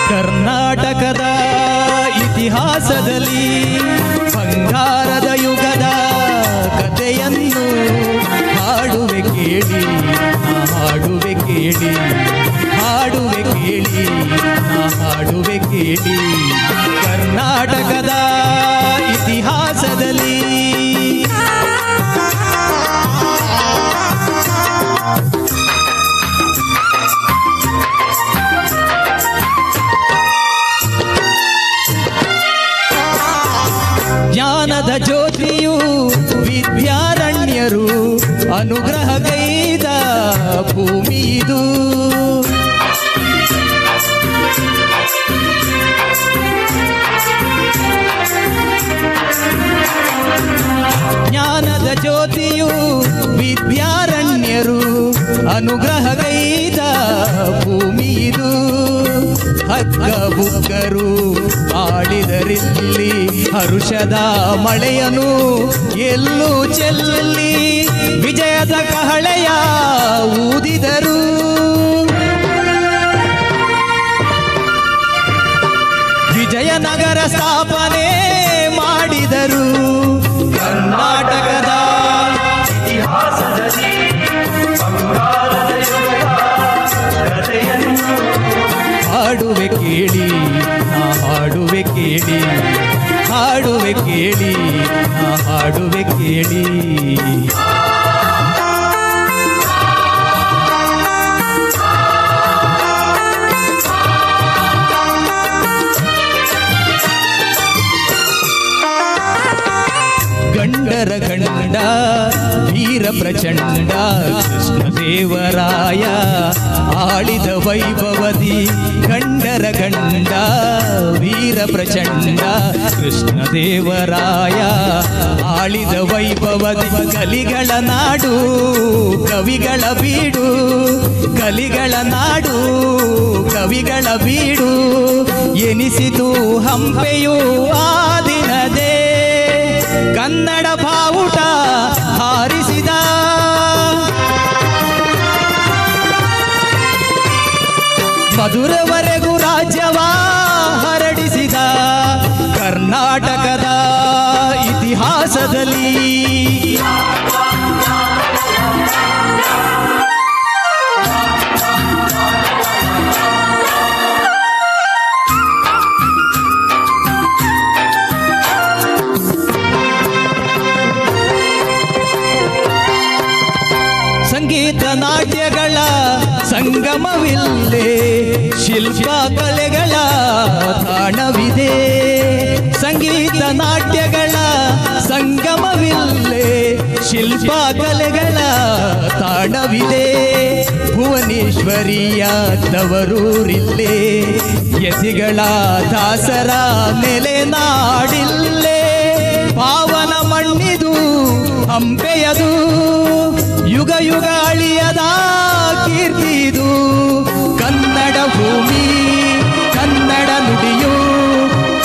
ಕರ್ನಾಟಕದ ಇತಿಹಾಸದಲ್ಲಿ ಬಂಗಾರದ ಯುಗದ ಕಥೆಯನ್ನು ಹಾಡುವೆ ಕೇಳಿ, ಹಾಡುವೆ ಕೇಳಿ, ಹಾಡುವೆ ಕೇಳಿ, ಹಾಡುವೆ ಕೇಳಿ. ಕರ್ನಾಟಕದ ಇತಿಹಾಸದಲ್ಲಿ ಜ್ಞಾನದ ಜ್ಯೋತಿಯು ವಿದ್ಯಾರಣ್ಯರು ಅನುಗ್ರಹಗೈದ ಭೂಮಿ ಇದು. ಜ್ಞಾನದ ಜ್ಯೋತಿಯು ವಿದ್ಯಾರಣ್ಯರು ಅನುಗ್ರಹಗೈದ ಭೂಮಿ ಇದು. ಹಕ್ಕ ಬುಕ್ಕರು ಆಡಿದರಿಲ್ಲಿ ಹರುಷದ ಮಳೆಯನು ಎಲ್ಲೂ ಚೆಲ್ಲಿ ವಿಜಯದ ಕಹಳೆಯ ಊದಿದರು. ವಿಜಯನಗರ ಸ್ಥಾಪನೆ ಮಾಡಿದರು. ಕರ್ನಾಟಕದ ಇತಿಹಾಸದಲ್ಲಿ ಹಾಡುವೆ ಕೇಳಿ, ಹಾಡುವೆ ಕೇಳಿ, ಹಾಡುವೆ ಕೇಳಿ, ಹಾಡುವೆ ಕೇಳಿ. ಗಂಡರ ಗಂಡ ವೀರ ಪ್ರಚಂಡ ಕೃಷ್ಣದೇವರಾಯ ಆಳಿದ ವೈಭವದಿ. ಗಂಡರ ಗಂಡ ವೀರ ಪ್ರಚಂಡ ಕೃಷ್ಣದೇವರಾಯ ಆಳಿದ ವೈಭವದಿ. ಕಲಿಗಳ ನಾಡು ಕವಿಗಳ ಬೀಡು, ಕಲಿಗಳ ನಾಡು ಕವಿಗಳ ಬೀಡು ಎನಿಸಿತು ಹಂಪೆಯು ಆ ದಿನದೇ. ಕನ್ನಡ ಬಾವುಟ ಹಾರಿಸಿದ ಮಧುರವರೆಗೂ ರಾಜ್ಯವ ಹರಡಿಸಿದ. ಕರ್ನಾಟಕದ ಇತಿಹಾಸದಲ್ಲಿ ಸಂಗೀತ ನಾಟ್ಯಗಳ ಸಂಗಮವಿಲ್ಲೇ, ಶಿಲ್ಪ ಕಲೆಗಳ ತಾಣವಿದೆ. ಸಂಗೀತ ನಾಟ್ಯಗಳ ಸಂಗಮವಿಲ್ಲೇ, ಶಿಲ್ಪ ಕಲೆಗಳ ತಾಣವಿದೆ. ಭುವನೇಶ್ವರಿಯ ತವರೂರಿಲ್ಲೇ, ಯತಿಗಳ ದಾಸರ ನೆಲೆ ನಾಡಿಲ್ಲೇ. ಪಾವನ ಮಣ್ಣಿದು ಹಂಪೆಯದು, ಯುಗ ಯುಗ ಅಳಿಯದ ಕೀರ್ತಿದು. ಕನ್ನಡ ಭೂಮಿ ಕನ್ನಡ ನುಡಿಯು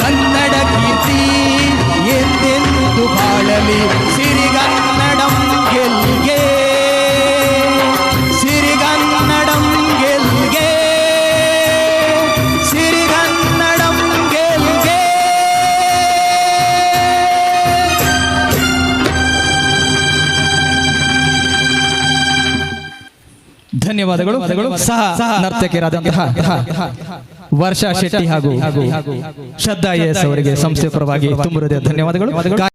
ಕನ್ನಡ ಕೀರ್ತಿ ಎಂದೆಂದು ಬಾಳಲಿ. ಸಿರಿಗನ್ನಡಂ ಗೆಲ್ಗೆ, ಸಿರಿಗನ್ನಡಂ ಗೆಲ್ಗೆ, ಸಿರಿಗನ್ನಡಂ ಗೆಲ್ಗೆ. ಧನ್ಯವಾದಗಳು. ಸಹ ನರ್ತಕಿಯರಾದಂತಹ ವರ್ಷಾ ಶೆಟ್ಟಿ ಹಾಗೂ ಶ್ರದ್ಧಾ ಎಸ್ ಅವರಿಗೆ ಸಂಸ್ಥೆ ಪರವಾಗಿ ತುಂಬ ಹೃದಯ ಧನ್ಯವಾದಗಳು.